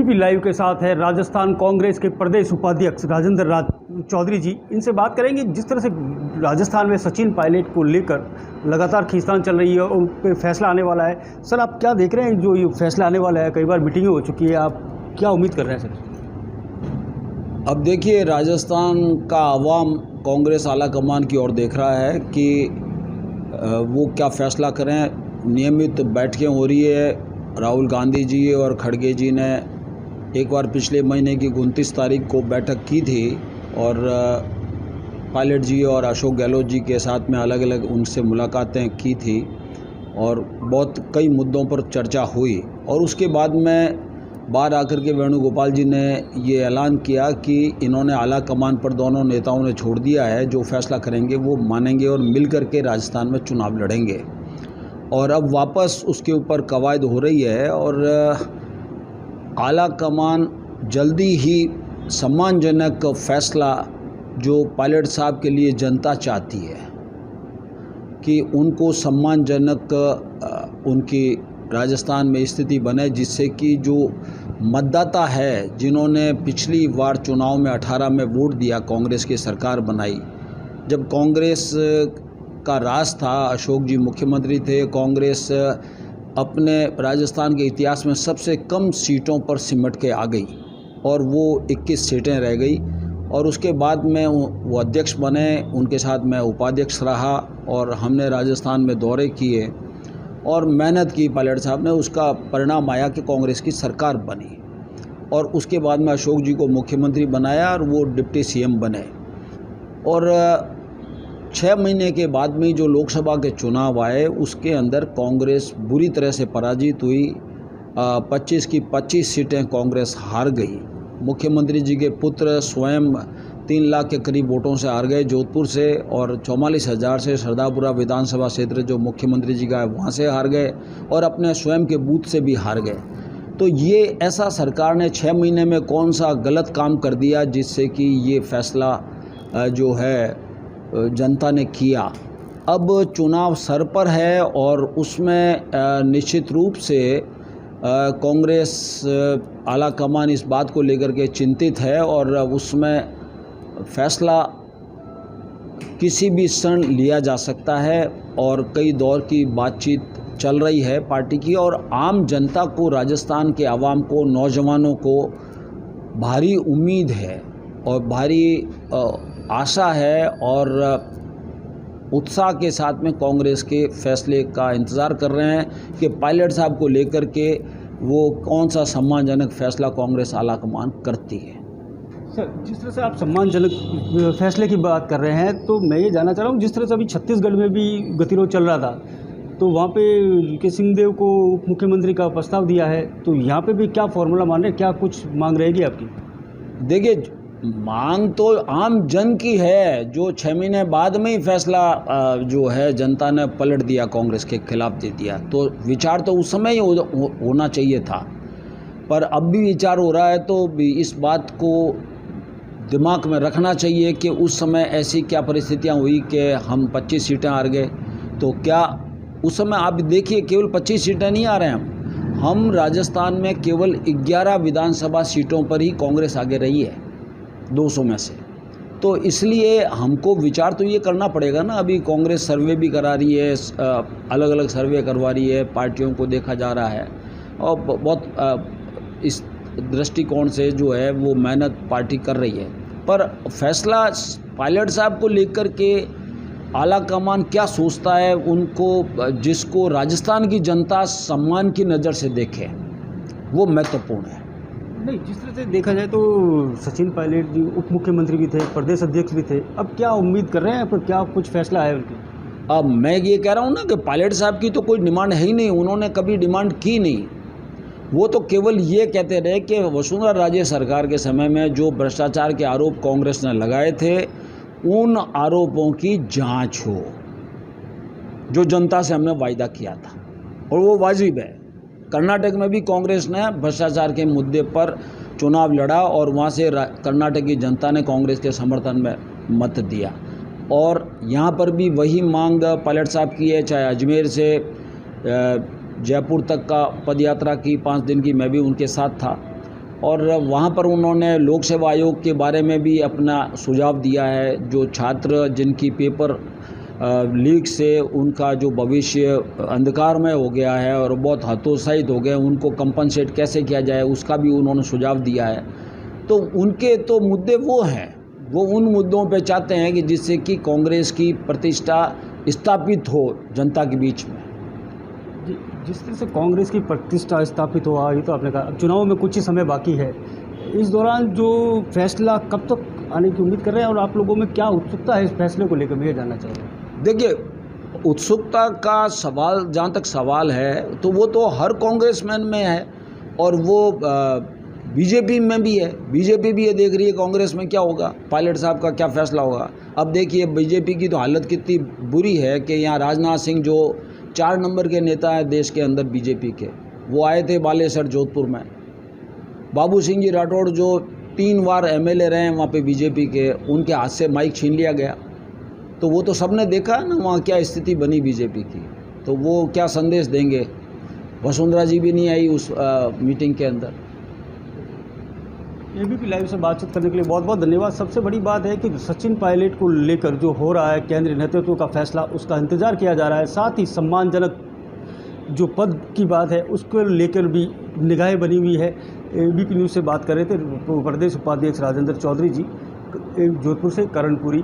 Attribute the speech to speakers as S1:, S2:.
S1: ABP live के साथ है राजस्थान कांग्रेस के प्रदेश उपाध्यक्ष राजेंद्र राज चौधरी जी। इनसे बात करेंगे जिस तरह से राजस्थान में सचिन पायलट को लेकर लगातार खींचतान चल रही है और उन पर फैसला आने वाला है। सर, आप क्या देख रहे हैं जो ये फैसला आने वाला है? कई बार मीटिंगें हो चुकी है, आप क्या उम्मीद कर रहे हैं सर?
S2: अब देखिए, राजस्थान का आवाम कांग्रेस आला कमान की ओर देख रहा है कि वो क्या फैसला करें। नियमित बैठकें हो रही है। राहुल गांधी जी और खड़गे जी ने एक बार पिछले महीने की 29 तारीख को बैठक की थी और पायलट जी और अशोक गहलोत जी के साथ में अलग अलग उनसे मुलाकातें की थी और बहुत कई मुद्दों पर चर्चा हुई। और उसके बाद में बाहर आकर के वेणुगोपाल जी ने ये ऐलान किया कि इन्होंने आला कमान पर दोनों नेताओं ने छोड़ दिया है, जो फैसला करेंगे वो मानेंगे और मिल कर के राजस्थान में चुनाव लड़ेंगे। और अब वापस उसके ऊपर कवायद हो रही है और आला कमान जल्दी ही सम्मानजनक फैसला जो पायलट साहब के लिए जनता चाहती है कि उनको सम्मानजनक उनकी राजस्थान में स्थिति बने, जिससे कि जो मतदाता है जिन्होंने पिछली बार चुनाव में 18 में वोट दिया, कांग्रेस की सरकार बनाई, जब कांग्रेस का राज था, अशोक जी मुख्यमंत्री थे, कांग्रेस अपने राजस्थान के इतिहास में सबसे कम सीटों पर सिमट के आ गई और वो 21 सीटें रह गई। और उसके बाद में वो अध्यक्ष बने, उनके साथ मैं उपाध्यक्ष रहा और हमने राजस्थान में दौरे किए और मेहनत की पायलट साहब ने। उसका परिणाम आया कि कांग्रेस की सरकार बनी और उसके बाद में अशोक जी को मुख्यमंत्री बनाया और वो डिप्टी सीएम बने। और 6 महीने के बाद में जो लोकसभा के चुनाव आए उसके अंदर कांग्रेस बुरी तरह से पराजित हुई। 25 की 25 सीटें कांग्रेस हार गई। मुख्यमंत्री जी के पुत्र स्वयं 3 लाख के करीब वोटों से हार गए जोधपुर से, और 44,000 से सरदारपुरा विधानसभा क्षेत्र जो मुख्यमंत्री जी का है वहाँ से हार गए और अपने स्वयं के बूथ से भी हार गए। तो ये ऐसा सरकार ने 6 महीने में कौन सा गलत काम कर दिया जिससे कि ये फैसला जो है जनता ने किया। अब चुनाव सर पर है और उसमें निश्चित रूप से कांग्रेस आला कमान इस बात को लेकर के चिंतित है और उसमें फैसला किसी भी क्षण लिया जा सकता है और कई दौर की बातचीत चल रही है पार्टी की। और आम जनता को, राजस्थान के आवाम को, नौजवानों को भारी उम्मीद है और भारी आशा है और उत्साह के साथ में कांग्रेस के फैसले का इंतज़ार कर रहे हैं कि पायलट साहब को लेकर के वो कौन सा सम्मानजनक फैसला कांग्रेस आला कमान करती है।
S1: सर, जिस तरह से आप सम्मानजनक फैसले की बात कर रहे हैं तो मैं ये जानना चाह रहा हूँ, जिस तरह से अभी छत्तीसगढ़ में भी गतिरोध चल रहा था तो वहाँ पे के सिंहदेव को उप मुख्यमंत्री का प्रस्ताव दिया है, तो यहाँ पे भी क्या फॉर्मूला मान रहे हैं, क्या कुछ मांग रहेगी आपकी?
S2: देखिए, मांग तो आम जन की है, जो 6 महीने बाद में ही फैसला जो है जनता ने पलट दिया, कांग्रेस के खिलाफ दे दिया। तो विचार तो उस समय ही होना चाहिए था, पर अब भी विचार हो रहा है तो इस बात को दिमाग में रखना चाहिए कि उस समय ऐसी क्या परिस्थितियां हुई कि हम 25 सीटें हार गए। तो क्या उस समय आप देखिए, केवल 25 सीटें नहीं आ रहे हैं, हम राजस्थान में केवल 11 विधानसभा सीटों पर ही कांग्रेस आगे रही है 200 में से। तो इसलिए हमको विचार तो ये करना पड़ेगा ना। अभी कांग्रेस सर्वे भी करा रही है, अलग अलग सर्वे करवा रही है, पार्टियों को देखा जा रहा है और बहुत इस दृष्टिकोण से जो है वो मेहनत पार्टी कर रही है। पर फैसला पायलट साहब को लेकर के आला कमान क्या सोचता है, उनको जिसको राजस्थान की जनता सम्मान की नज़र से देखे, वो महत्वपूर्ण है।
S1: नहीं, जिस तरह से देखा जाए तो सचिन पायलट जी उप मुख्यमंत्री भी थे, प्रदेश अध्यक्ष भी थे, अब क्या उम्मीद कर रहे हैं, पर क्या कुछ फैसला है उनकी?
S2: अब मैं ये कह रहा हूँ ना कि पायलट साहब की तो कोई डिमांड है ही नहीं, उन्होंने कभी डिमांड की नहीं। वो तो केवल ये कहते रहे कि वसुंधरा राजे सरकार के समय में जो भ्रष्टाचार के आरोप कांग्रेस ने लगाए थे उन आरोपों की जांच हो, जो जनता से हमने वायदा किया था, और वो वाजिब है। कर्नाटक में भी कांग्रेस ने भ्रष्टाचार के मुद्दे पर चुनाव लड़ा और वहाँ से कर्नाटक की जनता ने कांग्रेस के समर्थन में मत दिया। और यहाँ पर भी वही मांग पायलट साहब की है, चाहे अजमेर से जयपुर तक का पदयात्रा की 5 दिन की, मैं भी उनके साथ था। और वहाँ पर उन्होंने लोक सेवा आयोग के बारे में भी अपना सुझाव दिया है। जो छात्र जिनकी पेपर लीक से उनका जो भविष्य अंधकारमय हो गया है और बहुत हतोत्साहित हो गए, उनको कंपनसेट कैसे किया जाए उसका भी उन्होंने सुझाव दिया है। तो उनके तो मुद्दे वो हैं, वो उन मुद्दों पे चाहते हैं कि जिससे कि कांग्रेस की प्रतिष्ठा स्थापित हो जनता के बीच में।
S1: जिस तरह से कांग्रेस की प्रतिष्ठा स्थापित हुआ, ये तो आपने कहा, अब चुनाव में कुछ ही समय बाकी है, इस दौरान जो फैसला कब तक आने की उम्मीद कर रहे हैं और आप लोगों में क्या उत्सुकता है इस फैसले को लेकर, मैं ये जानना चाहता हूँ।
S2: देखिए, उत्सुकता का सवाल जहाँ तक सवाल है तो वो तो हर कांग्रेसमैन में है और वो बीजेपी में भी है। बीजेपी भी ये देख रही है कांग्रेस में क्या होगा, पायलट साहब का क्या फैसला होगा। अब देखिए बीजेपी की तो हालत कितनी बुरी है कि यहाँ राजनाथ सिंह जो 4 नंबर के नेता हैं देश के अंदर बीजेपी के, वो आए थे बालेसर जोधपुर में। बाबू सिंह जी राठौड़ जो 3 बार एमएलए रहे हैं वहाँ पे बीजेपी के, उनके हाथ से माइक छीन लिया गया। तो वो तो सबने देखा है ना वहाँ क्या स्थिति बनी बीजेपी की, तो वो क्या संदेश देंगे। वसुंधरा जी भी नहीं आई उस मीटिंग के अंदर।
S1: एबीपी लाइव से बातचीत करने के लिए बहुत बहुत धन्यवाद। सबसे बड़ी बात है कि सचिन पायलट को लेकर जो हो रहा है केंद्रीय नेतृत्व का फैसला, उसका इंतजार किया जा रहा है। साथ ही सम्मानजनक जो पद की बात है उसको लेकर भी निगाहें बनी हुई है। एबीपी न्यूज़ से बात कर रहे थे प्रदेश उपाध्यक्ष राजेंद्र चौधरी जी, जोधपुर से कर्णपुरी।